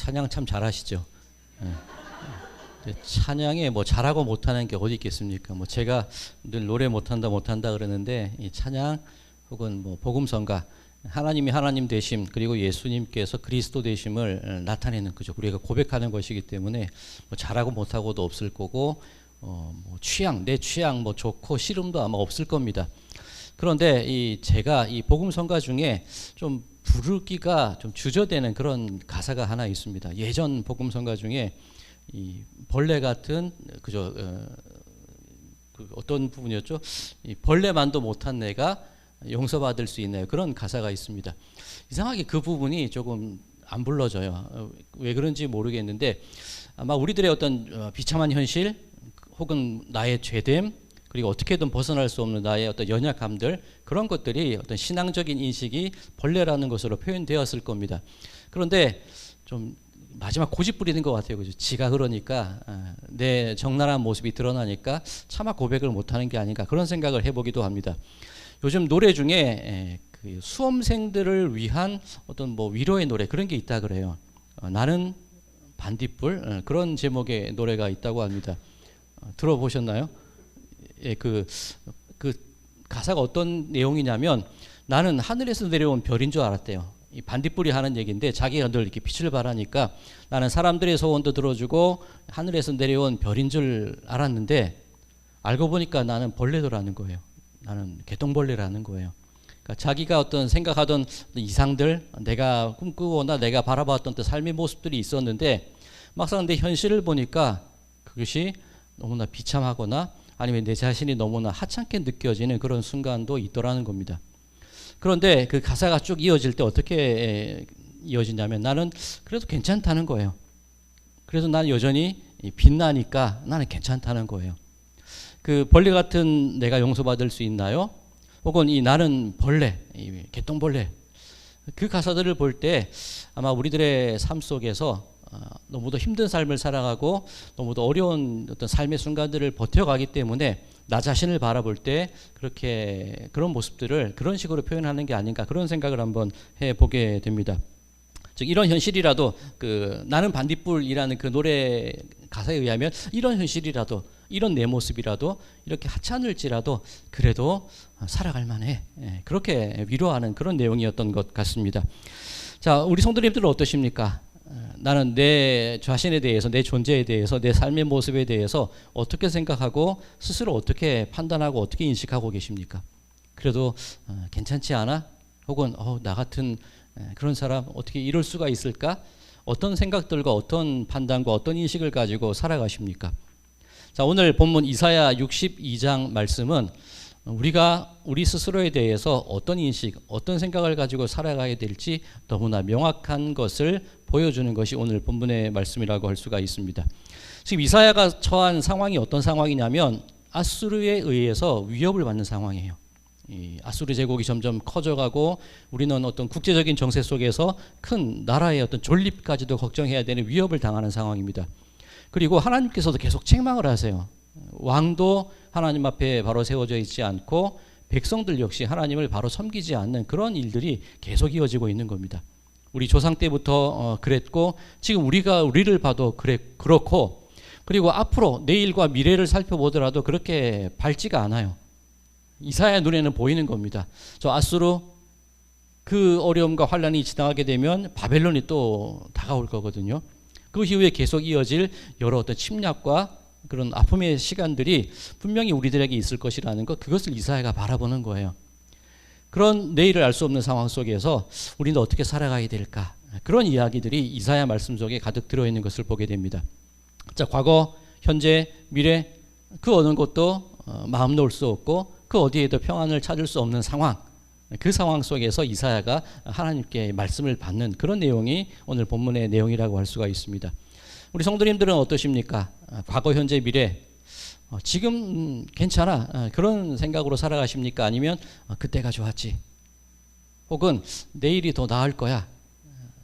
찬양 참 잘하시죠. 찬양에 뭐 잘하고 못하는 게 어디 있겠습니까? 뭐 제가 늘 노래 못한다 그러는데 이 찬양 혹은 뭐 복음성가, 하나님이 하나님 되심 그리고 예수님께서 그리스도 되심을 나타내는 거죠. 우리가 고백하는 것이기 때문에 뭐 잘하고 못하고도 없을 거고 뭐 내 취향 뭐 좋고 싫음도 아마 없을 겁니다. 그런데 제가 이 복음성가 중에 좀 부르기가 좀 주저되는 그런 가사가 하나 있습니다. 예전 복음성가 중에 이 벌레 같은 그 어떤 부분이었죠? 이 벌레만도 못한 내가 용서받을 수 있나요? 그런 가사가 있습니다. 이상하게 그 부분이 조금 안 불러져요. 왜 그런지 모르겠는데 아마 우리들의 어떤 비참한 현실 혹은 나의 죄됨 그리고 어떻게든 벗어날 수 없는 나의 어떤 연약함들, 그런 것들이 어떤 신앙적인 인식이 벌레라는 것으로 표현되었을 겁니다. 그런데 좀 마지막 고집 부리는 것 같아요. 그죠? 지가 그러니까 내 적나라한 모습이 드러나니까 차마 고백을 못하는 게 아닌가, 그런 생각을 해보기도 합니다. 요즘 노래 중에 그 수험생들을 위한 어떤 뭐 위로의 노래, 그런 게 있다 그래요. 나는 반딧불, 그런 제목의 노래가 있다고 합니다. 들어보셨나요? 예, 그 가사가 어떤 내용이냐면, 나는 하늘에서 내려온 별인 줄 알았대요. 이 반딧불이 하는 얘기인데, 자기가 늘 이렇게 빛을 발하니까 나는 사람들의 소원도 들어주고 하늘에서 내려온 별인 줄 알았는데, 알고 보니까 나는 벌레더라는 거예요. 나는 개똥벌레라는 거예요. 그러니까 자기가 어떤 생각하던 이상들, 내가 꿈꾸거나 내가 바라봤던 삶의 모습들이 있었는데, 막상 내 현실을 보니까 그것이 너무나 비참하거나 아니면 내 자신이 너무나 하찮게 느껴지는 그런 순간도 있더라는 겁니다. 그런데 그 가사가 쭉 이어질 때 어떻게 이어지냐면, 나는 그래도 괜찮다는 거예요. 그래서 나는 여전히 빛나니까 나는 괜찮다는 거예요. 그 벌레 같은 내가 용서받을 수 있나요? 혹은 이 나는 벌레, 이 개똥벌레, 그 가사들을 볼 때 아마 우리들의 삶 속에서 너무도 힘든 삶을 살아가고 너무도 어려운 어떤 삶의 순간들을 버텨가기 때문에 나 자신을 바라볼 때 그렇게 그런 모습들을 그런 식으로 표현하는 게 아닌가, 그런 생각을 한번 해보게 됩니다. 즉 이런 현실이라도, 나는 반딧불이라는 그 노래 가사에 의하면 이런 현실이라도, 이런 내 모습이라도 이렇게 하찮을지라도 그래도 살아갈 만해, 그렇게 위로하는 그런 내용이었던 것 같습니다. 자, 우리 성도님들은 어떠십니까? 나는 내 자신에 대해서, 내 존재에 대해서, 내 삶의 모습에 대해서 어떻게 생각하고 스스로 어떻게 판단하고 어떻게 인식하고 계십니까? 그래도 괜찮지 않아? 혹은 나 같은 그런 사람 어떻게 이럴 수가 있을까? 어떤 생각들과 어떤 판단과 어떤 인식을 가지고 살아가십니까? 자, 오늘 본문 이사야 62장 말씀은 우리가 우리 스스로에 대해서 어떤 인식, 어떤 생각을 가지고 살아가야 될지 너무나 명확한 것을 보여주는 것이 오늘 본문의 말씀이라고 할 수가 있습니다. 지금 이사야가 처한 상황이 어떤 상황이냐면, 아수르에 의해서 위협을 받는 상황이에요. 이 아수르 제국이 점점 커져가고 우리는 어떤 국제적인 정세 속에서 큰 나라의 어떤 존립까지도 걱정해야 되는 위협을 당하는 상황입니다. 그리고 하나님께서도 계속 책망을 하세요. 왕도 하나님 앞에 바로 세워져 있지 않고 백성들 역시 하나님을 바로 섬기지 않는 그런 일들이 계속 이어지고 있는 겁니다. 우리 조상 때부터 그랬고, 지금 우리를 봐도 그렇고, 그리고 앞으로 내일과 미래를 살펴보더라도 그렇게 밝지가 않아요. 이사야 눈에는 보이는 겁니다. 저 아수르, 그 어려움과 환란이 지나가게 되면 바벨론이 또 다가올 거거든요. 그 이후에 계속 이어질 여러 어떤 침략과 그런 아픔의 시간들이 분명히 우리들에게 있을 것이라는 것, 그것을 이사야가 바라보는 거예요. 그런 내일을 알 수 없는 상황 속에서 우리는 어떻게 살아가야 될까, 그런 이야기들이 이사야 말씀 속에 가득 들어있는 것을 보게 됩니다. 자, 과거, 현재, 미래, 그 어느 것도 마음 놓을 수 없고 그 어디에도 평안을 찾을 수 없는 상황, 그 상황 속에서 이사야가 하나님께 말씀을 받는 그런 내용이 오늘 본문의 내용이라고 할 수가 있습니다. 우리 성도님들은 어떠십니까? 과거, 현재, 미래, 지금 괜찮아, 그런 생각으로 살아가십니까? 아니면 그때가 좋았지, 혹은 내일이 더 나을 거야,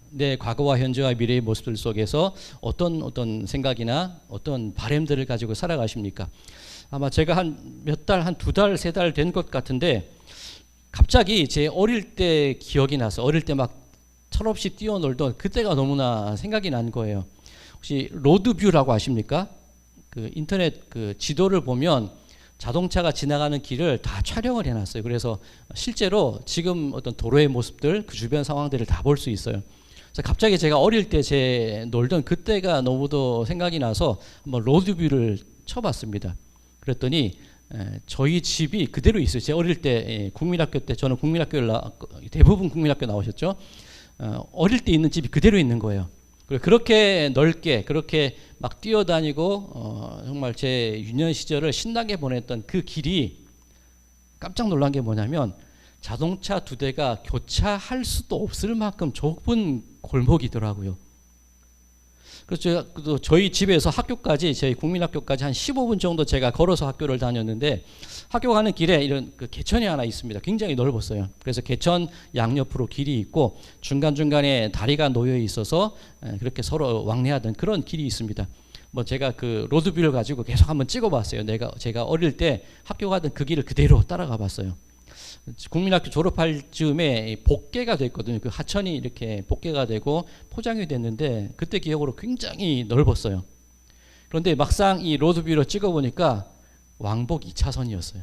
내 과거와 현재와 미래의 모습들 속에서 어떤 생각이나 어떤 바램들을 가지고 살아가십니까? 아마 제가 한 몇 달, 한 2달, 3달 된 것 같은데 갑자기 제 어릴 때 기억이 나서, 어릴 때 막 철없이 뛰어놀던 그때가 너무나 생각이 난 거예요. 혹시 로드뷰라고 아십니까? 그 인터넷 그 지도를 보면 자동차가 지나가는 길을 다 촬영을 해놨어요. 그래서 실제로 지금 어떤 도로의 모습들, 그 주변 상황들을 다 볼 수 있어요. 그래서 갑자기 제가 어릴 때 제 놀던 그때가 너무도 생각이 나서 한번 로드뷰를 쳐봤습니다. 그랬더니 저희 집이 그대로 있어요. 제가 어릴 때 국민학교 때 저는 대부분 국민학교 나오셨죠. 어릴 때 있는 집이 그대로 있는 거예요. 그렇게 넓게 그렇게 막 뛰어다니고 정말 제 유년 시절을 신나게 보냈던 그 길이 깜짝 놀란 게 뭐냐면 자동차 2대가 교차할 수도 없을 만큼 좁은 골목이더라고요. 그래서 저희 집에서 학교까지 저희 국민학교까지 한 15분 정도 제가 걸어서 학교를 다녔는데 학교 가는 길에 이런 그 개천이 하나 있습니다. 굉장히 넓었어요. 그래서 개천 양옆으로 길이 있고 중간중간에 다리가 놓여 있어서 그렇게 서로 왕래하던 그런 길이 있습니다. 뭐 제가 그 로드뷰를 가지고 계속 한번 찍어봤어요. 제가 어릴 때 학교 가던 그 길을 그대로 따라가 봤어요. 국민학교 졸업할 즈음에 복개가 됐거든요. 그 하천이 이렇게 복개가 되고 포장이 됐는데 그때 기억으로 굉장히 넓었어요. 그런데 막상 이 로드뷰로 찍어보니까 왕복 2차선이었어요.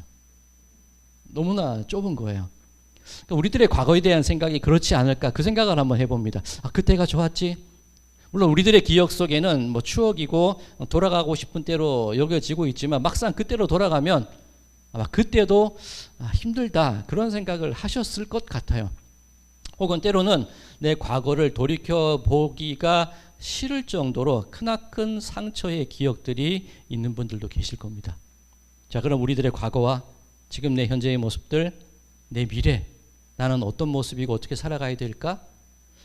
너무나 좁은 거예요. 그러니까 우리들의 과거에 대한 생각이 그렇지 않을까 그 생각을 한번 해봅니다. 그때가 좋았지? 물론 우리들의 기억 속에는 뭐 추억이고 돌아가고 싶은 때로 여겨지고 있지만 막상 그때로 돌아가면 아마 그때도 힘들다 그런 생각을 하셨을 것 같아요. 혹은 때로는 내 과거를 돌이켜보기가 싫을 정도로 크나큰 상처의 기억들이 있는 분들도 계실 겁니다. 자, 그럼 우리들의 과거와 지금 내 현재의 모습들, 내 미래, 나는 어떤 모습이고 어떻게 살아가야 될까?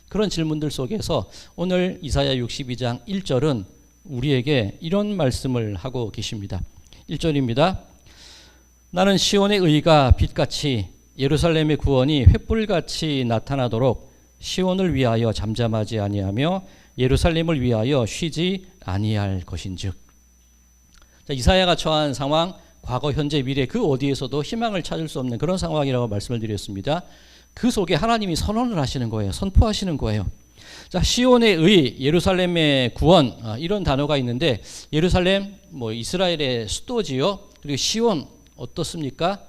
그런 질문들 속에서 오늘 이사야 62장 1절은 우리에게 이런 말씀을 하고 계십니다. 1절입니다. 나는 시온의 의가 빛같이 예루살렘의 구원이 횃불같이 나타나도록 시온을 위하여 잠잠하지 아니하며 예루살렘을 위하여 쉬지 아니할 것인즉. 자, 이사야가 처한 상황, 과거, 현재, 미래 그 어디에서도 희망을 찾을 수 없는 그런 상황이라고 말씀을 드렸습니다. 그 속에 하나님이 선언을 하시는 거예요. 선포하시는 거예요. 자, 시온의 의, 예루살렘의 구원, 이런 단어가 있는데 예루살렘 뭐 이스라엘의 수도지요. 그리고 시온 어떻습니까?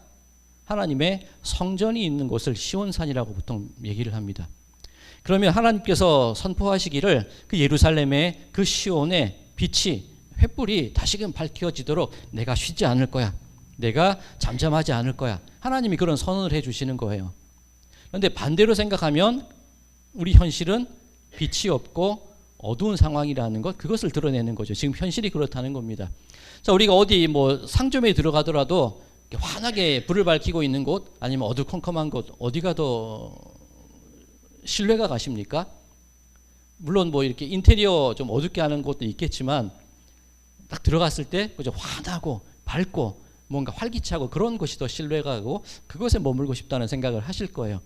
하나님의 성전이 있는 곳을 시온산이라고 보통 얘기를 합니다. 그러면 하나님께서 선포하시기를 그 예루살렘의 그 시온의 빛이 횃불이 다시금 밝혀지도록 내가 쉬지 않을 거야. 내가 잠잠하지 않을 거야. 하나님이 그런 선언을 해주시는 거예요. 그런데 반대로 생각하면 우리 현실은 빛이 없고 어두운 상황이라는 것, 그것을 드러내는 거죠. 지금 현실이 그렇다는 겁니다. 자, 우리가 어디 뭐 상점에 들어가더라도 환하게 불을 밝히고 있는 곳 아니면 어두컴컴한 곳 어디가 더 신뢰가 가십니까? 물론 뭐 이렇게 인테리어 좀 어둡게 하는 곳도 있겠지만 딱 들어갔을 때 그저 환하고 밝고 뭔가 활기차고 그런 것이 더 신뢰가 가고 그것에 머물고 싶다는 생각을 하실 거예요.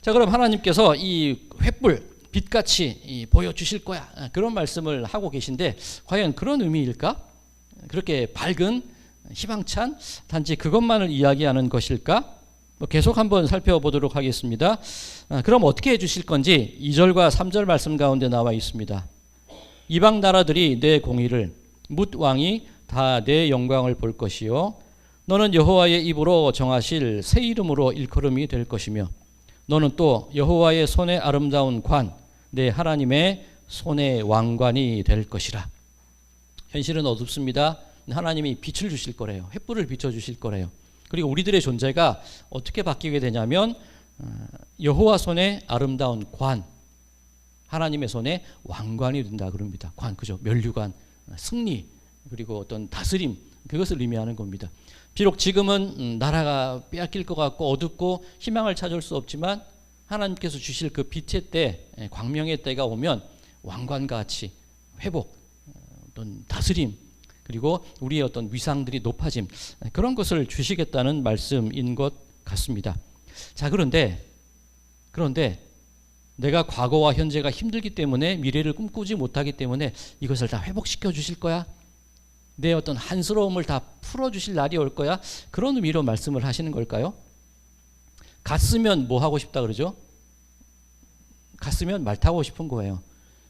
자, 그럼 하나님께서 이 횃불 빛같이 보여주실 거야 그런 말씀을 하고 계신데 과연 그런 의미일까? 그렇게 밝은 희망찬 단지 그것만을 이야기하는 것일까? 계속 한번 살펴보도록 하겠습니다. 그럼 어떻게 해주실 건지 2절과 3절 말씀 가운데 나와 있습니다. 이방 나라들이 내 공의를 뭇 왕이 다 내 영광을 볼 것이요 너는 여호와의 입으로 정하실 새 이름으로 일컬음이 될 것이며 너는 또 여호와의 손의 아름다운 관 내 하나님의 손의 왕관이 될 것이라. 현실은 어둡습니다. 하나님이 빛을 주실 거래요. 횃불을 비춰주실 거래요. 그리고 우리들의 존재가 어떻게 바뀌게 되냐면 여호와 손의 아름다운 관, 하나님의 손에 왕관이 된다 그럽니다. 관, 그죠? 면류관, 승리, 그리고 어떤 다스림, 그것을 의미하는 겁니다. 비록 지금은 나라가 빼앗길 것 같고 어둡고 희망을 찾을 수 없지만 하나님께서 주실 그 빛의 때, 광명의 때가 오면 왕관과 같이 회복, 어떤 다스림, 그리고 우리의 어떤 위상들이 높아짐, 그런 것을 주시겠다는 말씀인 것 같습니다. 자, 그런데 내가 과거와 현재가 힘들기 때문에 미래를 꿈꾸지 못하기 때문에 이것을 다 회복시켜 주실 거야? 내 어떤 한스러움을 다 풀어주실 날이 올 거야? 그런 의미로 말씀을 하시는 걸까요? 갔으면 뭐 하고 싶다 그러죠? 갔으면 말 타고 싶은 거예요.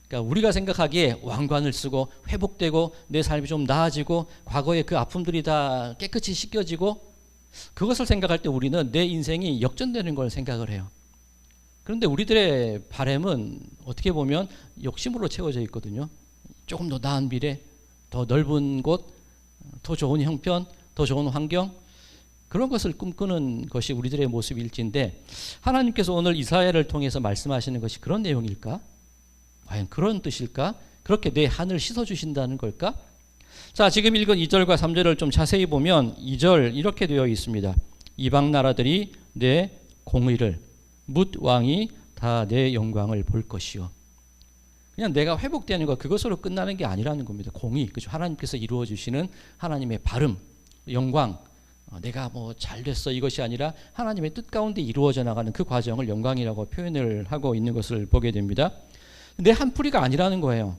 그러니까 우리가 생각하기에 왕관을 쓰고 회복되고 내 삶이 좀 나아지고 과거의 그 아픔들이 다 깨끗이 씻겨지고 그것을 생각할 때 우리는 내 인생이 역전되는 걸 생각을 해요. 그런데 우리들의 바람은 어떻게 보면 욕심으로 채워져 있거든요. 조금 더 나은 미래, 더 넓은 곳, 더 좋은 형편, 더 좋은 환경, 그런 것을 꿈꾸는 것이 우리들의 모습일진데 하나님께서 오늘 이사야를 통해서 말씀하시는 것이 그런 내용일까? 과연 그런 뜻일까? 그렇게 내 한을 씻어주신다는 걸까? 자, 지금 읽은 2절과 3절을 좀 자세히 보면 2절 이렇게 되어 있습니다. 이방 나라들이 내 공의를, 뭇 왕이 다 내 영광을 볼 것이요. 그냥 내가 회복되는 것, 그것으로 끝나는 게 아니라는 겁니다. 공의, 그죠? 하나님께서 이루어 주시는 하나님의 발음, 영광, 내가 뭐 잘됐어 이것이 아니라 하나님의 뜻 가운데 이루어져 나가는 그 과정을 영광이라고 표현을 하고 있는 것을 보게 됩니다. 내 한 뿌리가 아니라는 거예요.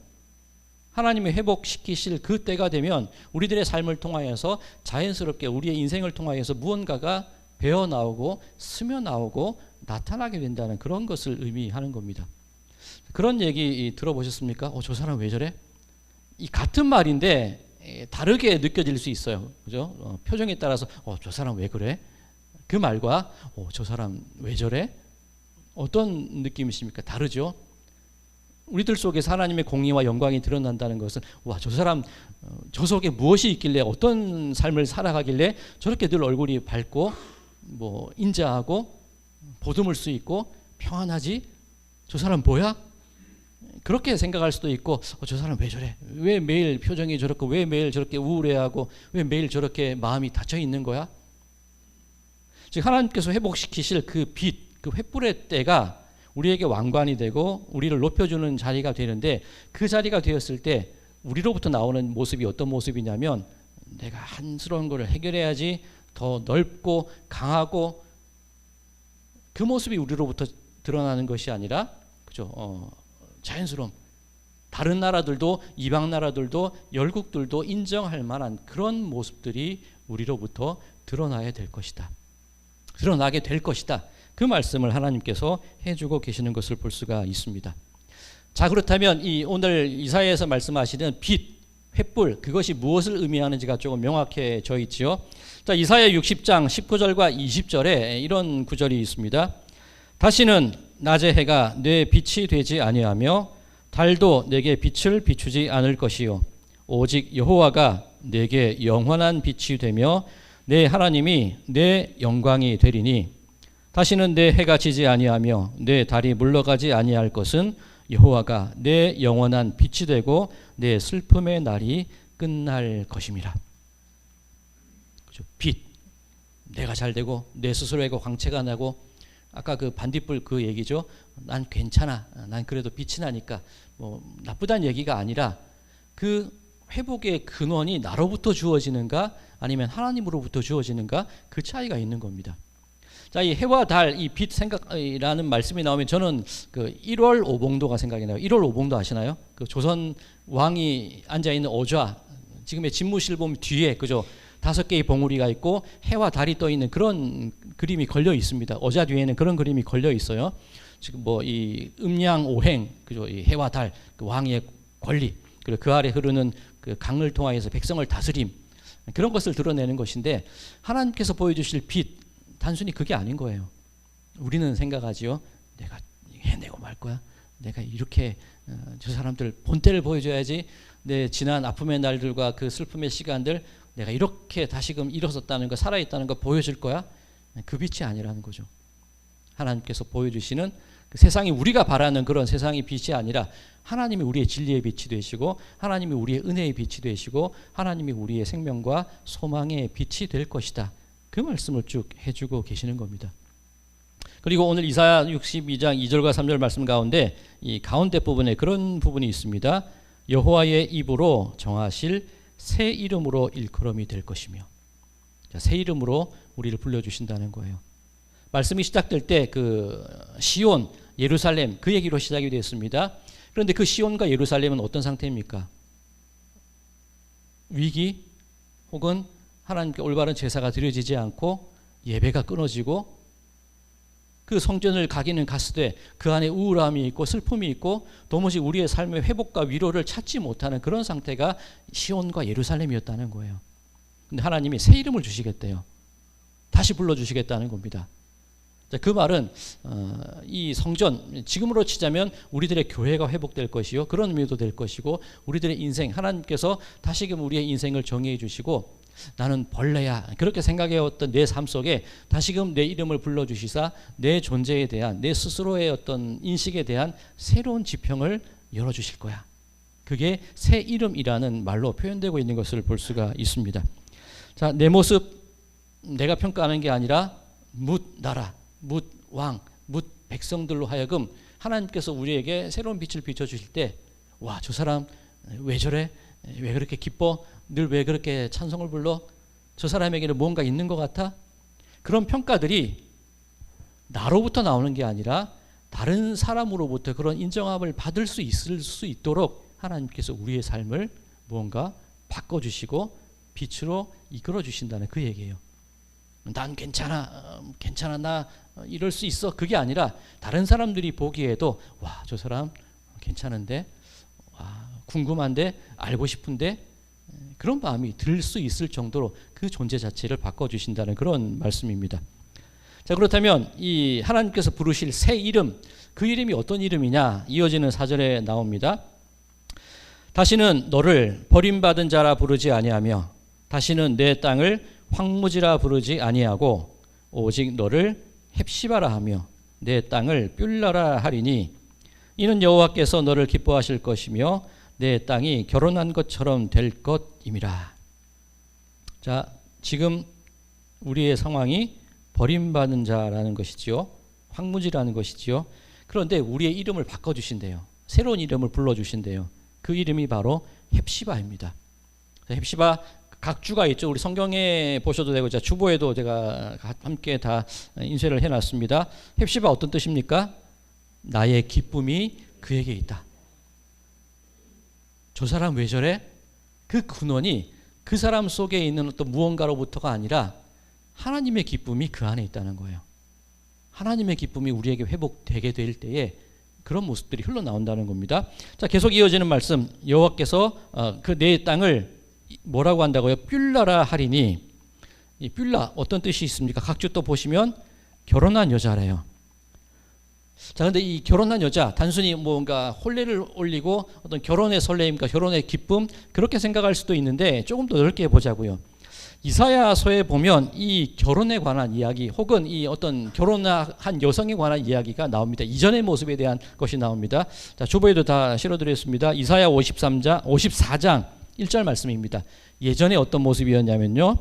하나님이 회복시키실 그 때가 되면 우리들의 삶을 통하여서 자연스럽게 우리의 인생을 통하여서 무언가가 배어나오고 스며나오고 나타나게 된다는 그런 것을 의미하는 겁니다. 그런 얘기 들어보셨습니까? 저 사람 왜 저래? 이 같은 말인데 다르게 느껴질 수 있어요. 그죠? 표정에 따라서 저 사람 왜 그래? 그 말과 저 사람 왜 저래? 어떤 느낌이십니까? 다르죠? 우리들 속에서 하나님의 공의와 영광이 드러난다는 것은 와, 저 사람 저 속에 무엇이 있길래 어떤 삶을 살아가길래 저렇게 늘 얼굴이 밝고 뭐 인자하고 보듬을 수 있고 평안하지? 저 사람 뭐야? 그렇게 생각할 수도 있고 저 사람 왜 저래? 왜 매일 표정이 저렇고 왜 매일 저렇게 우울해하고 왜 매일 저렇게 마음이 닫혀 있는 거야? 즉 하나님께서 회복시키실 그 빛, 그 횃불의 때가 우리에게 왕관이 되고 우리를 높여주는 자리가 되는데 그 자리가 되었을 때 우리로부터 나오는 모습이 어떤 모습이냐면 내가 한스러운 것을 해결해야지 더 넓고 강하고 그 모습이 우리로부터 드러나는 것이 아니라 그죠? 자연스러움. 다른 나라들도 이방 나라들도 열국들도 인정할 만한 그런 모습들이 우리로부터 드러나야 될 것이다. 드러나게 될 것이다. 그 말씀을 하나님께서 해주고 계시는 것을 볼 수가 있습니다. 자, 그렇다면 이 오늘 이사야에서 말씀하시는 빛, 횃불, 그것이 무엇을 의미하는지가 조금 명확해져 있지요. 자, 이사야 60장 19절과 20절에 이런 구절이 있습니다. 다시는 낮의 해가 내 빛이 되지 아니하며 달도 내게 빛을 비추지 않을 것이요 오직 여호와가 내게 영원한 빛이 되며 내 하나님이 내 영광이 되리니 다시는 내 해가 지지 아니하며 내 달이 물러가지 아니할 것은 여호와가 내 영원한 빛이 되고 내 슬픔의 날이 끝날 것임이라. 그렇죠? 빛, 내가 잘 되고 내 스스로에게 광채가 나고 아까 그 반딧불 그 얘기죠. 난 괜찮아. 난 그래도 빛이 나니까 뭐 나쁘다는 얘기가 아니라 그 회복의 근원이 나로부터 주어지는가 아니면 하나님으로부터 주어지는가 그 차이가 있는 겁니다. 자, 이 해와 달, 이 빛 생각이라는 말씀이 나오면 저는 그 1월 오봉도가 생각이 나요. 1월 오봉도 아시나요? 그 조선 왕이 앉아 있는 어좌, 지금의 집무실 보면 뒤에 그죠? 5개의 봉우리가 있고 해와 달이 떠 있는 그런 그림이 걸려 있습니다. 어좌 뒤에는 그런 그림이 걸려 있어요. 지금 뭐 이 음양오행, 그죠? 이 해와 달, 그 왕의 권리, 그리고 그 아래 흐르는 그 강을 통하여서 백성을 다스림, 그런 것을 드러내는 것인데 하나님께서 보여주실 빛, 단순히 그게 아닌 거예요. 우리는 생각하지요. 내가 해내고 말 거야. 내가 이렇게 저 사람들 본때를 보여줘야지. 내 지난 아픔의 날들과 그 슬픔의 시간들 내가 이렇게 다시금 일어섰다는 거, 살아있다는 거 보여줄 거야. 그 빛이 아니라는 거죠. 하나님께서 보여주시는 그 세상이 우리가 바라는 그런 세상의 빛이 아니라 하나님이 우리의 진리의 빛이 되시고 하나님이 우리의 은혜의 빛이 되시고 하나님이 우리의 생명과 소망의 빛이 될 것이다. 그 말씀을 쭉 해주고 계시는 겁니다. 그리고 오늘 이사야 62장 2절과 3절 말씀 가운데 이 가운데 부분에 그런 부분이 있습니다. 여호와의 입으로 정하실 새 이름으로 일컬음이 될 것이며, 자, 새 이름으로 우리를 불러주신다는 거예요. 말씀이 시작될 때 그 시온, 예루살렘 그 얘기로 시작이 됐습니다. 그런데 그 시온과 예루살렘은 어떤 상태입니까? 위기 혹은 하나님께 올바른 제사가 드려지지 않고 예배가 끊어지고 그 성전을 가기는 갔으되 그 안에 우울함이 있고 슬픔이 있고 도무지 우리의 삶의 회복과 위로를 찾지 못하는 그런 상태가 시온과 예루살렘이었다는 거예요. 근데 하나님이 새 이름을 주시겠대요. 다시 불러주시겠다는 겁니다. 그 말은 이 성전, 지금으로 치자면 우리들의 교회가 회복될 것이요, 그런 의미도 될 것이고, 우리들의 인생, 하나님께서 다시금 우리의 인생을 정의해 주시고, 나는 벌레야 그렇게 생각해왔던 내 삶 속에 다시금 내 이름을 불러주시사 내 존재에 대한, 내 스스로의 어떤 인식에 대한 새로운 지평을 열어주실 거야. 그게 새 이름이라는 말로 표현되고 있는 것을 볼 수가 있습니다. 자, 내 모습 내가 평가하는 게 아니라 뭇 나라, 뭇 왕, 뭇 백성들로 하여금 하나님께서 우리에게 새로운 빛을 비춰주실 때, 와, 저 사람 왜 저래? 왜 그렇게 기뻐? 늘 왜 그렇게 찬송을 불러? 저 사람에게는 뭔가 있는 것 같아? 그런 평가들이 나로부터 나오는 게 아니라 다른 사람으로부터 그런 인정함을 받을 수 있을 수 있도록 하나님께서 우리의 삶을 무언가 바꿔주시고 빛으로 이끌어 주신다는 그 얘기예요. 난 괜찮아, 괜찮아, 나 이럴 수 있어. 그게 아니라 다른 사람들이 보기에도 와, 저 사람 괜찮은데, 와, 궁금한데, 알고 싶은데, 그런 마음이 들 수 있을 정도로 그 존재 자체를 바꿔주신다는 그런 말씀입니다. 자, 그렇다면 이 하나님께서 부르실 새 이름, 그 이름이 어떤 이름이냐? 이어지는 4절에 나옵니다. 다시는 너를 버림받은 자라 부르지 아니하며 다시는 내 땅을 황무지라 부르지 아니하고 오직 너를 헵시바라 하며 내 땅을 뷸라라 하리니 이는 여호와께서 너를 기뻐하실 것이며 내 땅이 결혼한 것처럼 될 것임이라. 자, 지금 우리의 상황이 버림받은 자라는 것이지요. 황무지라는 것이지요. 그런데 우리의 이름을 바꿔주신대요. 새로운 이름을 불러주신대요. 그 이름이 바로 헵시바입니다. 헵시바 각주가 있죠. 우리 성경에 보셔도 되고, 주보에도 제가 함께 다 인쇄를 해놨습니다. 헵시바 어떤 뜻입니까? 나의 기쁨이 그에게 있다. 저 사람 왜 저래? 그 근원이 그 사람 속에 있는 어떤 무언가로부터가 아니라 하나님의 기쁨이 그 안에 있다는 거예요. 하나님의 기쁨이 우리에게 회복되게 될 때에 그런 모습들이 흘러나온다는 겁니다. 자, 계속 이어지는 말씀, 여호와께서 그 내 땅을 뭐라고 한다고요? 뷸라라 하리니, 이 뷸라 어떤 뜻이 있습니까? 각주 또 보시면 결혼한 여자래요. 자, 근데 이 결혼한 여자, 단순히 뭔가 혼례를 올리고 어떤 결혼의 설레임과 결혼의 기쁨, 그렇게 생각할 수도 있는데 조금 더 넓게 보자고요. 이사야서에 보면 이 결혼에 관한 이야기, 혹은 이 어떤 결혼한 여성에 관한 이야기가 나옵니다. 이전의 모습에 대한 것이 나옵니다. 자, 주보에도 다 실어드렸습니다. 이사야 54장 1절 말씀입니다. 예전에 어떤 모습이었냐면요,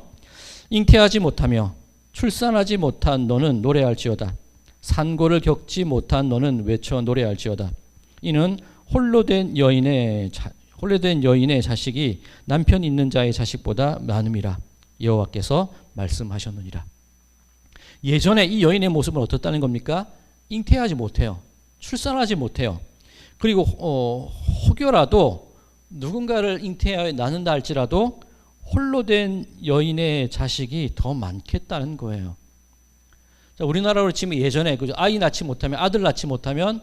잉태하지 못하며 출산하지 못한 너는 노래할지어다. 산고를 겪지 못한 너는 외쳐 노래할지어다. 이는 홀로 된 여인의 자식이 남편 있는 자의 자식보다 많음이라 여호와께서 말씀하셨느니라. 예전에 이 여인의 모습은 어떻다는 겁니까? 잉태하지 못해요. 출산하지 못해요. 그리고 혹여라도 누군가를 잉태하여 낳는다 할지라도 홀로 된 여인의 자식이 더 많겠다는 거예요. 자, 우리나라로 치면 예전에 아이 낳지 못하면, 아들 낳지 못하면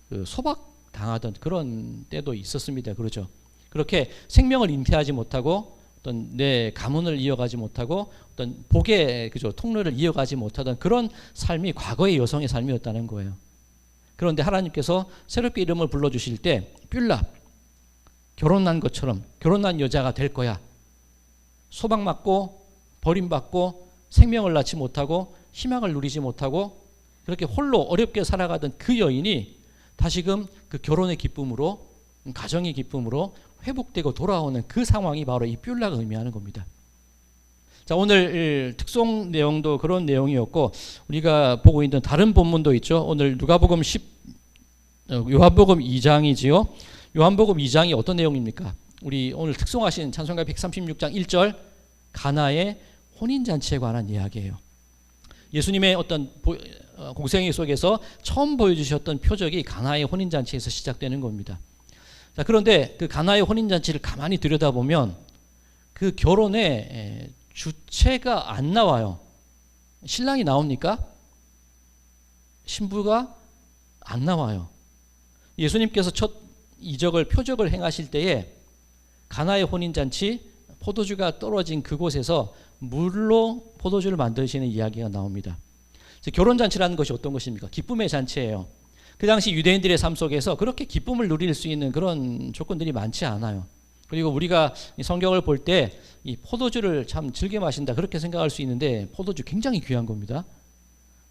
그 소박 당하던 그런 때도 있었습니다. 그렇죠? 그렇게 생명을 잉태하지 못하고 어떤 내 가문을 이어가지 못하고 어떤 복의 통로를 이어가지 못하던 그런 삶이 과거의 여성의 삶이었다는 거예요. 그런데 하나님께서 새롭게 이름을 불러주실 때 뷸라, 결혼한 것처럼 결혼한 여자가 될 거야. 소박맞고 버림받고 생명을 낳지 못하고 희망을 누리지 못하고 그렇게 홀로 어렵게 살아가던 그 여인이 다시금 그 결혼의 기쁨으로, 가정의 기쁨으로 회복되고 돌아오는 그 상황이 바로 이 뷸라가 의미하는 겁니다. 자, 오늘 특송 내용도 그런 내용이었고, 우리가 보고 있는 다른 본문도 있죠. 오늘 요한복음 2장이지요. 요한복음 2장이 어떤 내용입니까? 우리 오늘 특송하신 찬송가 136장 1절, 가나의 혼인잔치에 관한 이야기예요. 예수님의 어떤 공생애 속에서 처음 보여주셨던 표적이 가나의 혼인잔치에서 시작되는 겁니다. 자, 그런데 그 가나의 혼인잔치를 가만히 들여다보면 그 결혼의 주체가 안 나와요. 신랑이 나옵니까? 신부가 안 나와요. 예수님께서 첫 이적을 표적을 행하실 때에 가나의 혼인잔치 포도주가 떨어진 그곳에서 물로 포도주를 만드시는 이야기가 나옵니다. 결혼잔치라는 것이 어떤 것입니까? 기쁨의 잔치예요. 그 당시 유대인들의 삶 속에서 그렇게 기쁨을 누릴 수 있는 그런 조건들이 많지 않아요. 그리고 우리가 성경을 볼 때 이 포도주를 참 즐겨 마신다 그렇게 생각할 수 있는데 포도주 굉장히 귀한 겁니다.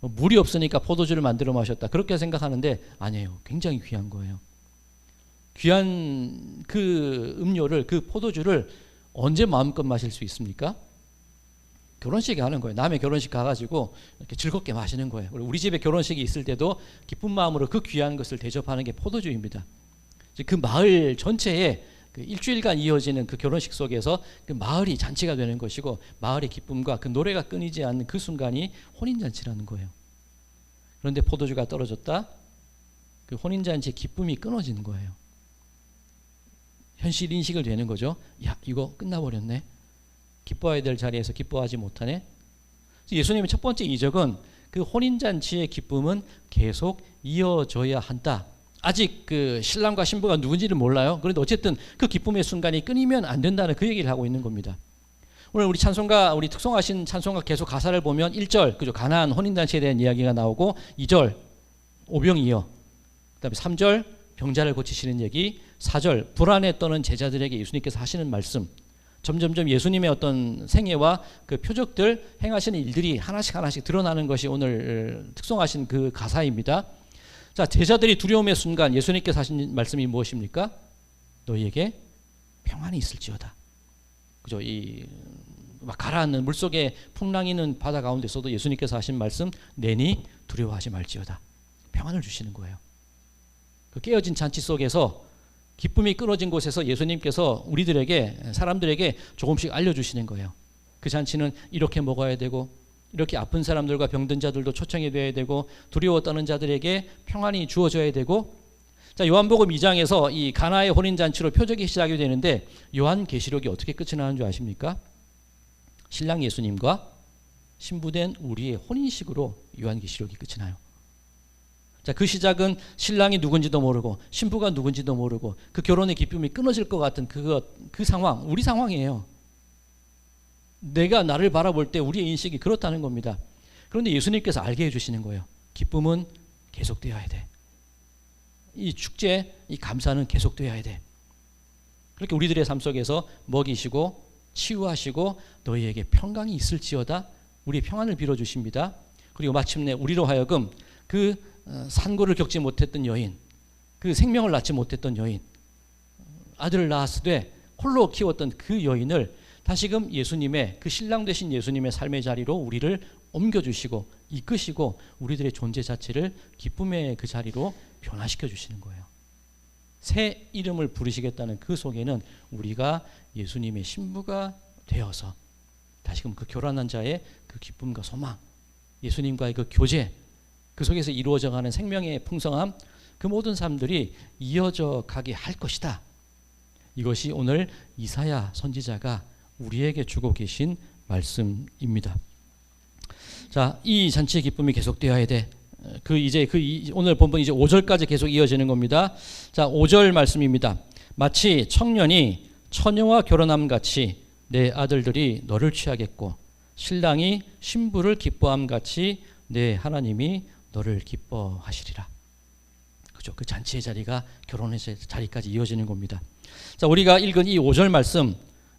물이 없으니까 포도주를 만들어 마셨다 그렇게 생각하는데 아니에요. 굉장히 귀한 거예요. 귀한 그 음료를, 그 포도주를 언제 마음껏 마실 수 있습니까? 결혼식에 하는 거예요. 남의 결혼식 가가지고 이렇게 즐겁게 마시는 거예요. 우리 집에 결혼식이 있을 때도 기쁜 마음으로 그 귀한 것을 대접하는 게 포도주입니다. 그 마을 전체에 그 일주일간 이어지는 그 결혼식 속에서 그 마을이 잔치가 되는 것이고 마을의 기쁨과 그 노래가 끊이지 않는 그 순간이 혼인잔치라는 거예요. 그런데 포도주가 떨어졌다? 그 혼인잔치의 기쁨이 끊어지는 거예요. 현실 인식을 되는 거죠. 야, 이거 끝나버렸네. 기뻐해야 될 자리에서 기뻐하지 못하네. 예수님의 첫 번째 이적은 그 혼인잔치의 기쁨은 계속 이어져야 한다. 아직 그 신랑과 신부가 누군지를 몰라요. 그런데 어쨌든 그 기쁨의 순간이 끊이면 안 된다는 그 얘기를 하고 있는 겁니다. 오늘 우리 찬송가, 우리 특송하신 찬송가 계속 가사를 보면 1절, 그죠? 가나안 혼인잔치에 대한 이야기가 나오고 2절, 오병이어. 그 다음에 3절, 병자를 고치시는 얘기. 4절, 불안에 떠는 제자들에게 예수님께서 하시는 말씀. 점점점 예수님의 어떤 생애와 그 표적들 행하시는 일들이 하나씩 드러나는 것이 오늘 특송하신 그 가사입니다. 자, 제자들이 두려움의 순간 예수님께서 하신 말씀이 무엇입니까? 너희에게 평안이 있을지어다. 그죠? 이 막 가라앉는 물속에 풍랑이는 바다 가운데서도 예수님께서 하신 말씀, 내니 두려워하지 말지어다. 평안을 주시는 거예요. 그 깨어진 잔치 속에서 기쁨이 끊어진 곳에서 예수님께서 우리들에게, 사람들에게 조금씩 알려주시는 거예요. 그 잔치는 이렇게 먹어야 되고, 이렇게 아픈 사람들과 병든 자들도 초청이 되어야 되고, 두려워 떠는 자들에게 평안이 주어져야 되고. 자, 요한복음 2장에서 이 가나의 혼인잔치로 표적이 시작이 되는데 요한계시록이 어떻게 끝이 나는 줄 아십니까? 신랑 예수님과 신부된 우리의 혼인식으로 요한계시록이 끝이 나요. 자, 그 시작은 신랑이 누군지도 모르고 신부가 누군지도 모르고 그 결혼의 기쁨이 끊어질 것 같은 그 상황, 우리 상황이에요. 내가 나를 바라볼 때 우리의 인식이 그렇다는 겁니다. 그런데 예수님께서 알게 해주시는 거예요. 기쁨은 계속되어야 돼. 이 축제, 이 감사는 계속되어야 돼. 그렇게 우리들의 삶 속에서 먹이시고 치유하시고 너희에게 평강이 있을지어다. 우리의 평안을 빌어주십니다. 그리고 마침내 우리로 하여금 그 산고를 겪지 못했던 여인, 그 생명을 낳지 못했던 여인, 아들을 낳았으되 홀로 키웠던 그 여인을 다시금 예수님의, 그 신랑 되신 예수님의 삶의 자리로 우리를 옮겨주시고 이끄시고 우리들의 존재 자체를 기쁨의 그 자리로 변화시켜 주시는 거예요. 새 이름을 부르시겠다는 그 속에는 우리가 예수님의 신부가 되어서 다시금 그 교란한 자의 그 기쁨과 소망, 예수님과의 그 교제, 그 속에서 이루어져가는 생명의 풍성함, 그 모든 삶들이 이어져 가게 할 것이다. 이것이 오늘 이사야 선지자가 우리에게 주고 계신 말씀입니다. 자, 이 잔치의 기쁨이 계속되어야 돼. 오늘 본문 이제 5절까지 계속 이어지는 겁니다. 자, 5절 말씀입니다. 마치 청년이 처녀와 결혼함 같이 내 아들들이 너를 취하겠고 신랑이 신부를 기뻐함 같이 내 하나님이 너를 기뻐하시리라. 그죠? 그 잔치의 자리가 결혼의 자리까지 이어지는 겁니다. 자, 우리가 읽은 이 5절 말씀,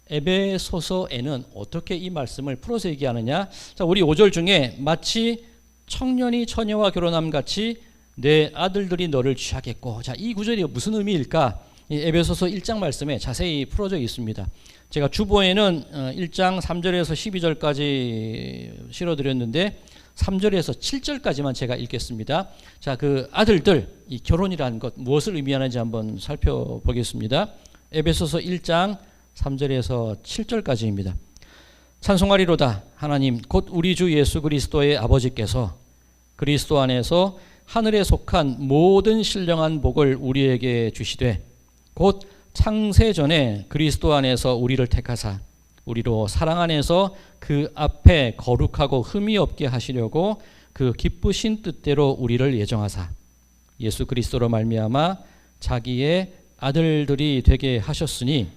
에베소서에는 어떻게 이 말씀을 풀어서 얘기하느냐? 자, 우리 5절 중에 마치 청년이 처녀와 결혼함 같이 내 아들들이 너를 취하겠고. 자, 이 구절이 무슨 의미일까? 이 에베소서 1장 말씀에 자세히 풀어져 있습니다. 제가 주보에는 1장 3절에서 12절까지 실어드렸는데 3절에서 7절까지만 제가 읽겠습니다. 자, 그 아들들, 이 결혼이라는 것 무엇을 의미하는지 한번 살펴보겠습니다. 에베소서 1장 3절에서 7절까지입니다. 찬송하리로다. 하나님 곧 우리 주 예수 그리스도의 아버지께서 그리스도 안에서 하늘에 속한 모든 신령한 복을 우리에게 주시되 곧 창세 전에 그리스도 안에서 우리를 택하사 우리로 사랑 안에서 그 앞에 거룩하고 흠이 없게 하시려고 그 기쁘신 뜻대로 우리를 예정하사 예수 그리스도로 말미암아 자기의 아들들이 되게 하셨으니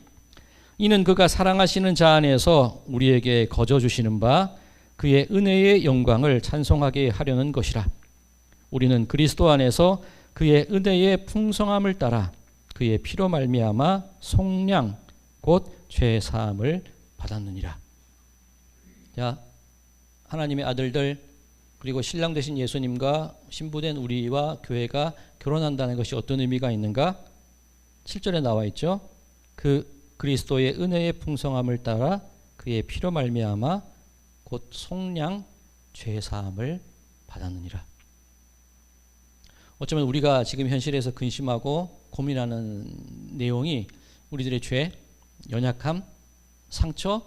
이는 그가 사랑하시는 자 안에서 우리에게 거저 주시는 바 그의 은혜의 영광을 찬송하게 하려는 것이라. 우리는 그리스도 안에서 그의 은혜의 풍성함을 따라 그의 피로 말미암아 속량 곧 죄 사함을 받았느니라. 자, 하나님의 아들들 그리고 신랑 되신 예수님과 신부된 우리와 교회가 결혼한다는 것이 어떤 의미가 있는가? 7절에 나와 있죠. 그 그리스도의 은혜의 풍성함을 따라 그의 피로 말미암아 곧 속량 죄 사함을 받았느니라. 어쩌면 우리가 지금 현실에서 근심하고 고민하는 내용이 우리들의 죄, 연약함, 상처,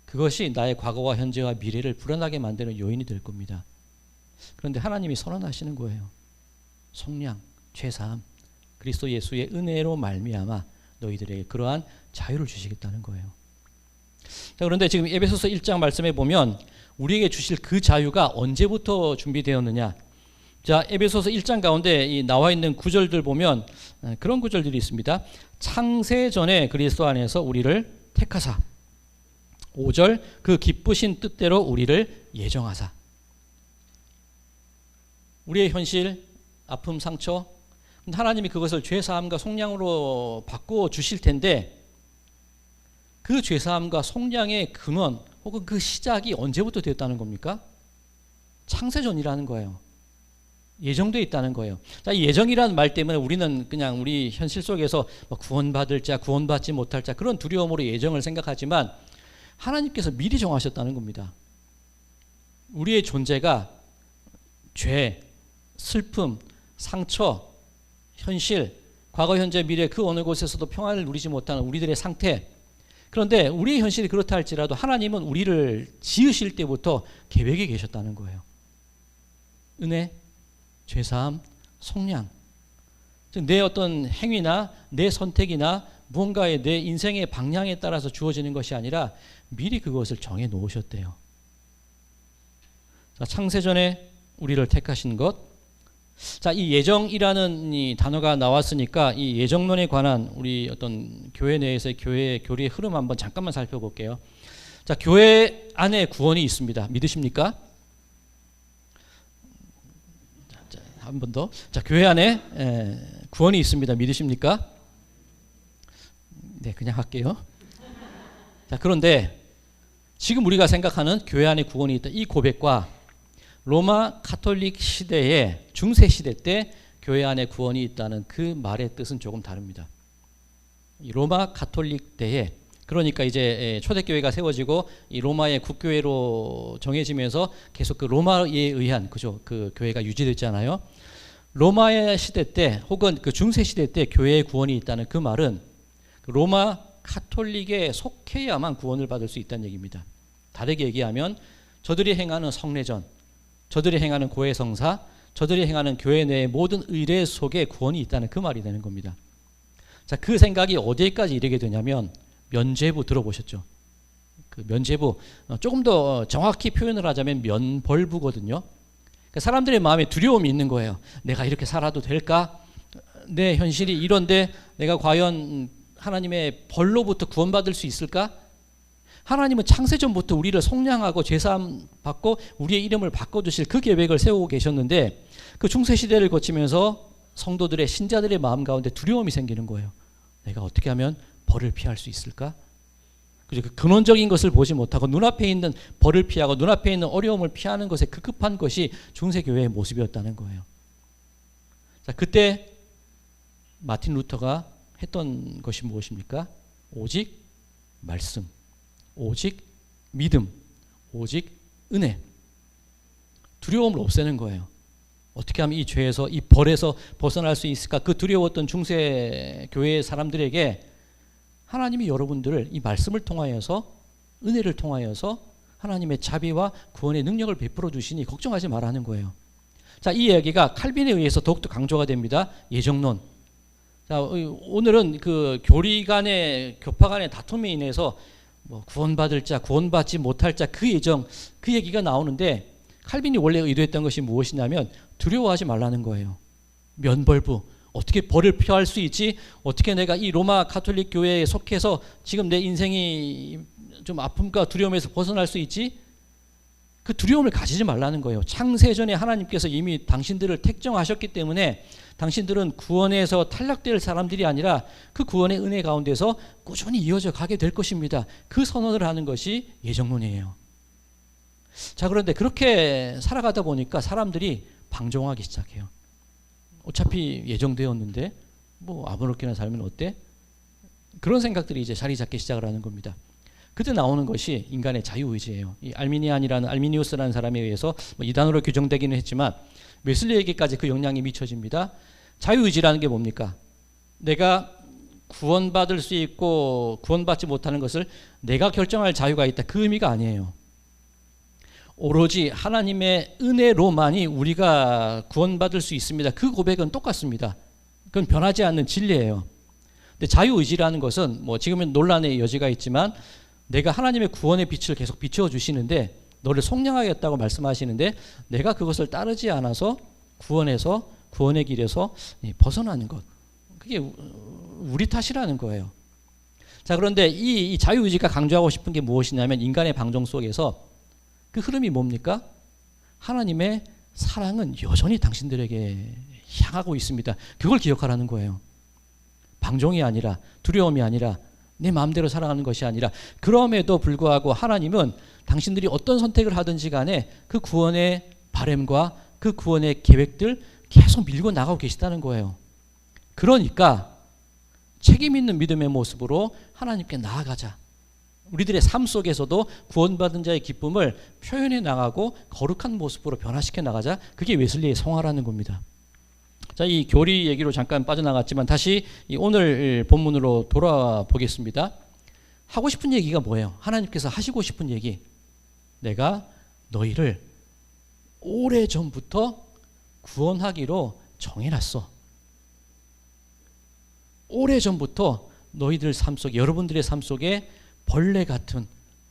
그것이 나의 과거와 현재와 미래를 불안하게 만드는 요인이 될 겁니다. 그런데 하나님이 선언하시는 거예요. 속량, 죄사함, 그리스도 예수의 은혜로 말미암아 너희들에게 그러한 자유를 주시겠다는 거예요. 자, 그런데 지금 에베소서 1장 말씀에 보면 우리에게 주실 그 자유가 언제부터 준비되었느냐? 자, 에베소서 1장 가운데 이 나와 있는 구절들 보면 그런 구절들이 있습니다. 창세 전에 그리스도 안에서 우리를 택하사 5절 그 기쁘신 뜻대로 우리를 예정하사. 우리의 현실, 아픔, 상처, 하나님이 그것을 죄사함과 속량으로 바꾸어 주실 텐데 그 죄사함과 속량의 근원 혹은 그 시작이 언제부터 됐다는 겁니까? 창세전이라는 거예요. 예정되어 있다는 거예요. 자, 이 예정이라는 말 때문에 우리는 그냥 우리 현실 속에서 구원받을 자, 구원받지 못할 자 그런 두려움으로 예정을 생각하지만 하나님께서 미리 정하셨다는 겁니다. 우리의 존재가 죄, 슬픔, 상처, 현실, 과거, 현재, 미래 그 어느 곳에서도 평안을 누리지 못하는 우리들의 상태. 그런데 우리의 현실이 그렇다 할지라도 하나님은 우리를 지으실 때부터 계획에 계셨다는 거예요. 은혜, 죄사함, 속량. 즉 내 어떤 행위나 내 선택이나 무언가의 내 인생의 방향에 따라서 주어지는 것이 아니라 미리 그것을 정해 놓으셨대요. 자, 창세전에 우리를 택하신 것. 자, 이 예정이라는 이 단어가 나왔으니까 이 예정론에 관한 우리 어떤 교회 내에서의 교회의 교리의 흐름 한번 잠깐만 살펴볼게요. 자, 교회 안에 구원이 있습니다. 믿으십니까? 한 번 더. 자, 교회 안에 구원이 있습니다. 믿으십니까? 네, 그냥 할게요. 자, 그런데 지금 우리가 생각하는 교회 안에 구원이 있다. 이 고백과 로마 가톨릭 시대의 중세 시대 때 교회 안에 구원이 있다는 그 말의 뜻은 조금 다릅니다. 로마 가톨릭 때에 그러니까 이제 초대교회가 세워지고 이 로마의 국교회로 정해지면서 계속 그 로마에 의한 그 교회가 유지됐잖아요. 로마의 시대 때 혹은 그 중세 시대 때 교회의 구원이 있다는 그 말은 로마 가톨릭에 속해야만 구원을 받을 수 있다는 얘기입니다. 다르게 얘기하면 저들이 행하는 성례전, 저들이 행하는 고해성사, 저들이 행하는 교회 내의 모든 의례 속에 구원이 있다는 그 말이 되는 겁니다. 자, 그 생각이 어디까지 이르게 되냐면 면죄부 들어보셨죠? 그 면죄부 조금 더 정확히 표현을 하자면 면벌부거든요. 그러니까 사람들의 마음에 두려움이 있는 거예요. 내가 이렇게 살아도 될까? 내 현실이 이런데 내가 과연 하나님의 벌로부터 구원받을 수 있을까? 하나님은 창세전부터 우리를 속량하고 죄사함 받고 우리의 이름을 바꿔주실 그 계획을 세우고 계셨는데 그 중세시대를 거치면서 성도들의 신자들의 마음 가운데 두려움이 생기는 거예요. 내가 어떻게 하면 벌을 피할 수 있을까? 그 근원적인 것을 보지 못하고 눈앞에 있는 벌을 피하고 눈앞에 있는 어려움을 피하는 것에 급급한 것이 중세교회의 모습이었다는 거예요. 자, 그때 마틴 루터가 했던 것이 무엇입니까? 오직 말씀, 오직 믿음, 오직 은혜. 두려움을 없애는 거예요. 어떻게 하면 이 죄에서 이 벌에서 벗어날 수 있을까? 그 두려웠던 중세 교회의 사람들에게 하나님이 여러분들을 이 말씀을 통하여서 은혜를 통하여서 하나님의 자비와 구원의 능력을 베풀어 주시니 걱정하지 말라는 거예요. 자, 이 이야기가 칼빈에 의해서 더욱더 강조가 됩니다. 예정론. 자, 오늘은 그 교리 간의 교파 간의 다툼에 인해서 뭐 구원받을 자, 구원받지 못할 자 그 예정 그 얘기가 나오는데 칼빈이 원래 의도했던 것이 무엇이냐면 두려워하지 말라는 거예요. 면벌부. 어떻게 벌을 피할 수 있지? 어떻게 내가 이 로마 가톨릭 교회에 속해서 지금 내 인생이 좀 아픔과 두려움에서 벗어날 수 있지? 그 두려움을 가지지 말라는 거예요. 창세전에 하나님께서 이미 당신들을 택정하셨기 때문에 당신들은 구원에서 탈락될 사람들이 아니라 그 구원의 은혜 가운데서 꾸준히 이어져 가게 될 것입니다. 그 선언을 하는 것이 예정론이에요. 자, 그런데 그렇게 살아가다 보니까 사람들이 방종하기 시작해요. 어차피 예정되었는데 뭐 아무렇게나 살면 어때? 그런 생각들이 이제 자리 잡기 시작을 하는 겁니다. 그때 나오는 것이 인간의 자유의지예요. 이 알미니우스라는 사람에 의해서 이 단어로 규정되기는 했지만 웨슬리에게까지 그 영향이 미쳐집니다. 자유의지라는 게 뭡니까? 내가 구원받을 수 있고 구원받지 못하는 것을 내가 결정할 자유가 있다. 그 의미가 아니에요. 오로지 하나님의 은혜로만이 우리가 구원받을 수 있습니다. 그 고백은 똑같습니다. 그건 변하지 않는 진리예요. 근데 자유의지라는 것은 뭐 지금은 논란의 여지가 있지만 내가 하나님의 구원의 빛을 계속 비춰주시는데 너를 속량하겠다고 말씀하시는데 내가 그것을 따르지 않아서 구원의 길에서 벗어나는 것. 그게 우리 탓이라는 거예요. 자, 그런데 이 자유의지가 강조하고 싶은 게 무엇이냐면 인간의 방종 속에서 그 흐름이 뭡니까? 하나님의 사랑은 여전히 당신들에게 향하고 있습니다. 그걸 기억하라는 거예요. 방종이 아니라 두려움이 아니라 내 마음대로 살아가는 것이 아니라 그럼에도 불구하고 하나님은 당신들이 어떤 선택을 하든지 간에 그 구원의 바램과 그 구원의 계획들 계속 밀고 나가고 계시다는 거예요. 그러니까 책임 있는 믿음의 모습으로 하나님께 나아가자. 우리들의 삶 속에서도 구원받은 자의 기쁨을 표현해 나가고 거룩한 모습으로 변화시켜 나가자. 그게 웨슬리의 성화라는 겁니다. 자, 이 교리 얘기로 잠깐 빠져나갔지만 다시 오늘 본문으로 돌아와 보겠습니다. 하고 싶은 얘기가 뭐예요? 하나님께서 하시고 싶은 얘기. 내가 너희를 오래전부터 구원하기로 정해놨어. 오래전부터 너희들 삶 속에, 여러분들의 삶 속에 벌레 같은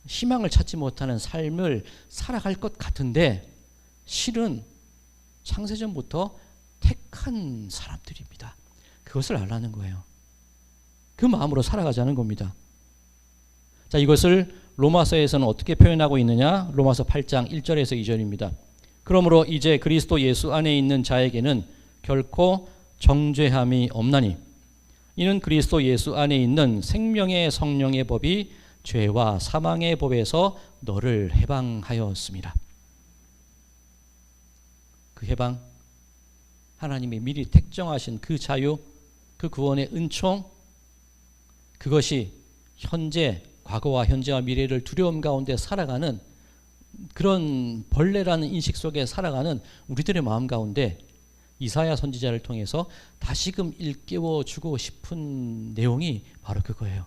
희망을 찾지 못하는 삶을 살아갈 것 같은데 실은 창세전부터 택한 사람들입니다. 그것을 알라는 거예요. 그 마음으로 살아가자는 겁니다. 자, 이것을 로마서에서는 어떻게 표현하고 있느냐? 로마서 8장 1절에서 2절입니다. 그러므로 이제 그리스도 예수 안에 있는 자에게는 결코 정죄함이 없나니 이는 그리스도 예수 안에 있는 생명의 성령의 법이 죄와 사망의 법에서 너를 해방하였습니다. 그 해방, 하나님이 미리 택정하신 그 자유, 그 구원의 은총, 그것이 현재, 과거와 현재와 미래를 두려움 가운데 살아가는 그런 벌레라는 인식 속에 살아가는 우리들의 마음 가운데 이사야 선지자를 통해서 다시금 일깨워 주고 싶은 내용이 바로 그거예요.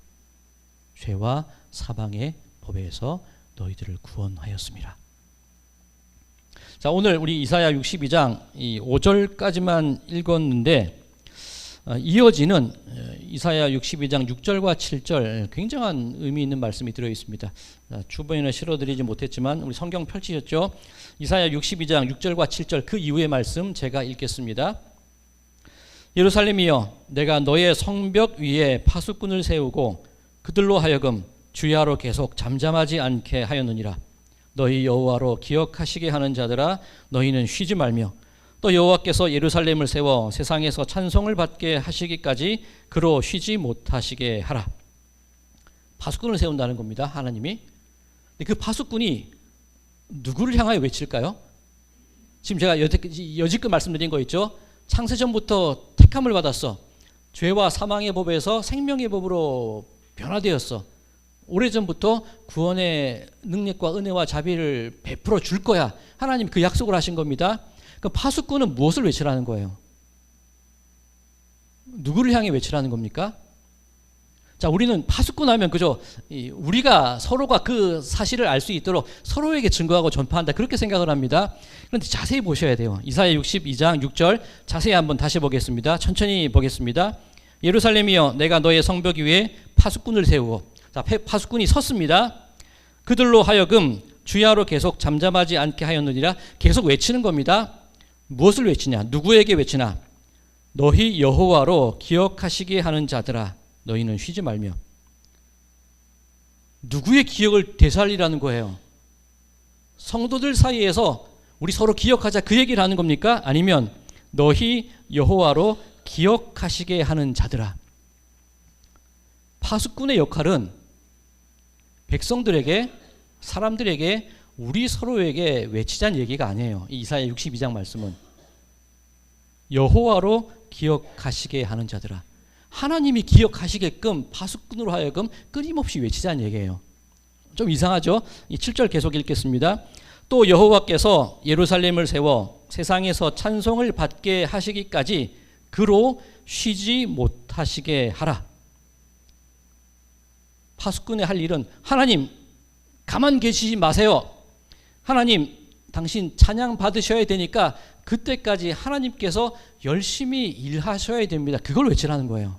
죄와 사망의 법에서 너희들을 구원하였습니다. 자, 오늘 우리 이사야 62장 5절까지만 읽었는데 이어지는 이사야 62장 6절과 7절 굉장한 의미 있는 말씀이 들어 있습니다. 주변에 실어드리지 못했지만 우리 성경 펼치셨죠? 이사야 62장 6절과 7절 그 이후의 말씀 제가 읽겠습니다. 예루살렘이여, 내가 너의 성벽 위에 파수꾼을 세우고 그들로 하여금 주야로 계속 잠잠하지 않게 하였느니라. 너희 여호와로 기억하시게 하는 자들아, 너희는 쉬지 말며 또 여호와께서 예루살렘을 세워 세상에서 찬송을 받게 하시기까지 그로 쉬지 못하시게 하라. 파수꾼을 세운다는 겁니다, 하나님이. 근데 그 파수꾼이 누구를 향하여 외칠까요? 지금 제가 여지껏 말씀드린 거 있죠? 창세전부터 택함을 받았어. 죄와 사망의 법에서 생명의 법으로 변화되었어. 오래전부터 구원의 능력과 은혜와 자비를 베풀어 줄 거야. 하나님 그 약속을 하신 겁니다. 그 파수꾼은 무엇을 외치라는 거예요? 누구를 향해 외치라는 겁니까? 자, 우리는 파수꾼 하면 그죠? 우리가 서로가 그 사실을 알 수 있도록 서로에게 증거하고 전파한다. 그렇게 생각을 합니다. 그런데 자세히 보셔야 돼요. 이사야 62장 6절 자세히 한번 다시 보겠습니다. 천천히 보겠습니다. 예루살렘이여, 내가 너의 성벽 위에 파수꾼을 세우고, 자, 파수꾼이 섰습니다. 그들로 하여금 주야로 계속 잠잠하지 않게 하였느니라. 계속 외치는 겁니다. 무엇을 외치냐? 누구에게 외치나? 너희 여호와로 기억하시게 하는 자들아, 너희는 쉬지 말며. 누구의 기억을 되살리라는 거예요? 성도들 사이에서 우리 서로 기억하자, 그 얘기를 하는 겁니까? 아니면 너희 여호와로 기억하시게 하는 자들아. 파수꾼의 역할은 백성들에게, 사람들에게, 우리 서로에게 외치자는 얘기가 아니에요. 이 이사야 62장 말씀은 여호와로 기억하시게 하는 자들아. 하나님이 기억하시게끔 파수꾼으로 하여금 끊임없이 외치자는 얘기예요. 좀 이상하죠? 이 7절 계속 읽겠습니다. 또 여호와께서 예루살렘을 세워 세상에서 찬송을 받게 하시기까지 그로 쉬지 못하시게 하라. 파수꾼의 할 일은 하나님 가만 계시지 마세요. 하나님 당신 찬양 받으셔야 되니까 그때까지 하나님께서 열심히 일하셔야 됩니다. 그걸 외치라는 거예요.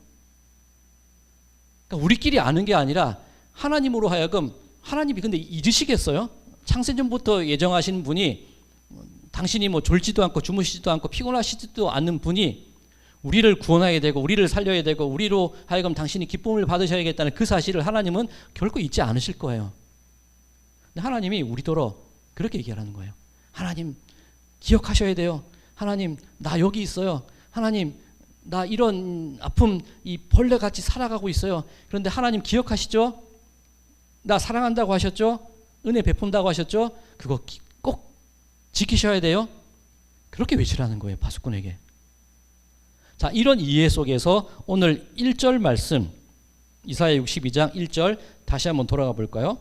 그러니까 우리끼리 아는 게 아니라 하나님으로 하여금, 하나님이 근데 잊으시겠어요? 창세전부터 예정하신 분이, 당신이 뭐 졸지도 않고 주무시지도 않고 피곤하시지도 않는 분이 우리를 구원해야 되고 우리를 살려야 되고 우리로 하여금 당신이 기쁨을 받으셔야겠다는 그 사실을 하나님은 결코 잊지 않으실 거예요. 근데 하나님이 우리더러 그렇게 얘기하는 거예요. 하나님 기억하셔야 돼요. 하나님 나 여기 있어요. 하나님 나 이런 아픔, 이 벌레같이 살아가고 있어요. 그런데 하나님 기억하시죠? 나 사랑한다고 하셨죠? 은혜 베푼다고 하셨죠? 그거 꼭 지키셔야 돼요. 그렇게 외치라는 거예요, 파수꾼에게. 자, 이런 이해 속에서 오늘 1절 말씀, 이사야 62장 1절 다시 한번 돌아가 볼까요?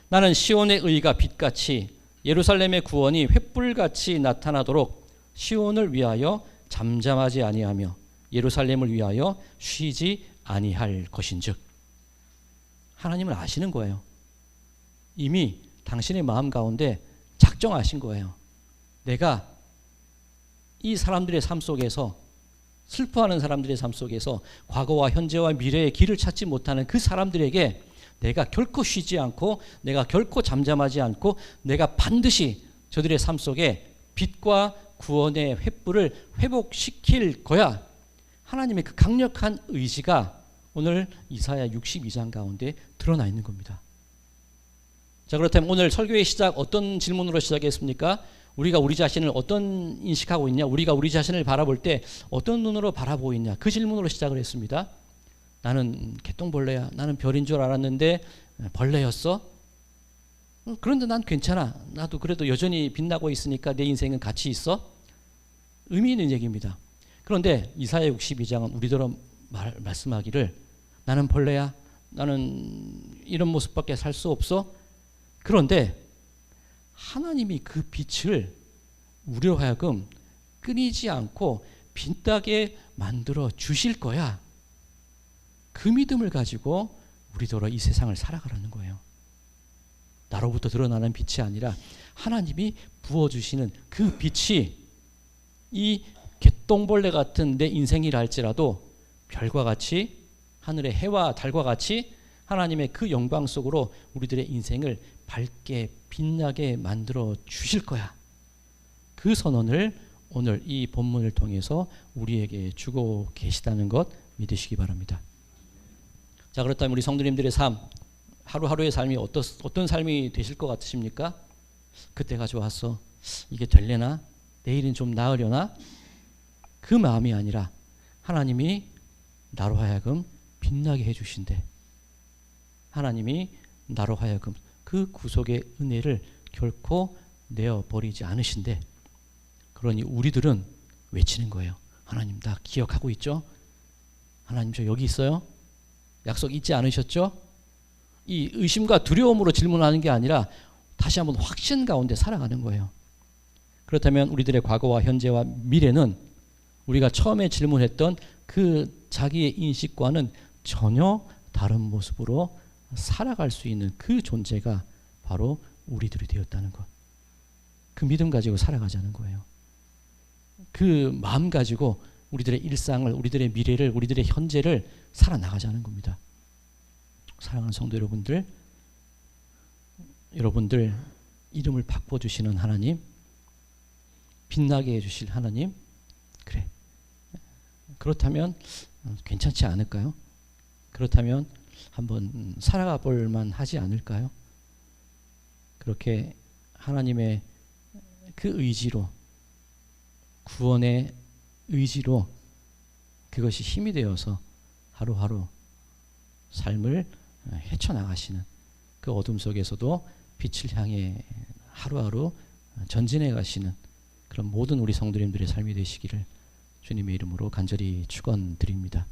나는 시온의 의가 빛같이 예루살렘의 구원이 횃불같이 나타나도록 시온을 위하여 잠잠하지 아니하며 예루살렘을 위하여 쉬지 아니할 것인즉. 하나님은 아시는 거예요. 이미 당신의 마음 가운데 작정하신 거예요. 내가 이 사람들의 삶 속에서, 슬퍼하는 사람들의 삶 속에서 과거와 현재와 미래의 길을 찾지 못하는 그 사람들에게 내가 결코 쉬지 않고, 내가 결코 잠잠하지 않고, 내가 반드시 저들의 삶 속에 빛과 구원의 횃불을 회복시킬 거야. 하나님의 그 강력한 의지가 오늘 이사야 62장 가운데 드러나 있는 겁니다. 자, 그렇다면 오늘 설교의 시작 어떤 질문으로 시작했습니까? 우리가 우리 자신을 어떤 인식하고 있냐? 우리가 우리 자신을 바라볼 때 어떤 눈으로 바라보고 있냐? 그 질문으로 시작을 했습니다. 나는 개똥벌레야. 나는 별인 줄 알았는데 벌레였어? 그런데 난 괜찮아. 나도 그래도 여전히 빛나고 있으니까 내 인생은 가치 있어? 의미 있는 얘기입니다. 그런데 이사야 62장은 우리더러 말씀하기를 나는 벌레야. 나는 이런 모습밖에 살 수 없어? 그런데 하나님이 그 빛을 우리로 하여금 끊이지 않고 빛나게 만들어 주실 거야. 그 믿음을 가지고 우리더러 이 세상을 살아가라는 거예요. 나로부터 드러나는 빛이 아니라 하나님이 부어주시는 그 빛이 이 개똥벌레 같은 내 인생이라 할지라도 별과 같이, 하늘의 해와 달과 같이 하나님의 그 영광 속으로 우리들의 인생을 밝게 빛나게 만들어 주실 거야. 그 선언을 오늘 이 본문을 통해서 우리에게 주고 계시다는 것 믿으시기 바랍니다. 자, 그렇다면 우리 성도님들의 삶, 하루하루의 삶이 어떤 삶이 되실 것 같으십니까? 그때가 좋았어. 이게 될래나? 내일은 좀 나으려나? 그 마음이 아니라 하나님이 나로 하여금 빛나게 해주신대. 하나님이 나로 하여금 그 구속의 은혜를 결코 내어버리지 않으신대. 그러니 우리들은 외치는 거예요. 하나님 나 기억하고 있죠? 하나님 저 여기 있어요? 약속 잊지 않으셨죠? 이 의심과 두려움으로 질문하는 게 아니라 다시 한번 확신 가운데 살아가는 거예요. 그렇다면 우리들의 과거와 현재와 미래는 우리가 처음에 질문했던 그 자기의 인식과는 전혀 다른 모습으로 살아갈 수 있는 그 존재가 바로 우리들이 되었다는 것. 그 믿음 가지고 살아가자는 거예요. 그 마음 가지고 우리들의 일상을, 우리들의 미래를, 우리들의 현재를 살아나가자는 겁니다. 사랑하는 성도 여러분들, 이름을 바꿔주시는 하나님, 빛나게 해주실 하나님, 그래. 그렇다면 괜찮지 않을까요? 그렇다면 한번 살아가 볼만 하지 않을까요? 그렇게 하나님의 그 의지로, 구원의 의지로 그것이 힘이 되어서 하루하루 삶을 헤쳐나가시는, 그 어둠 속에서도 빛을 향해 하루하루 전진해 가시는 그런 모든 우리 성도님들의 삶이 되시기를 주님의 이름으로 간절히 축원드립니다.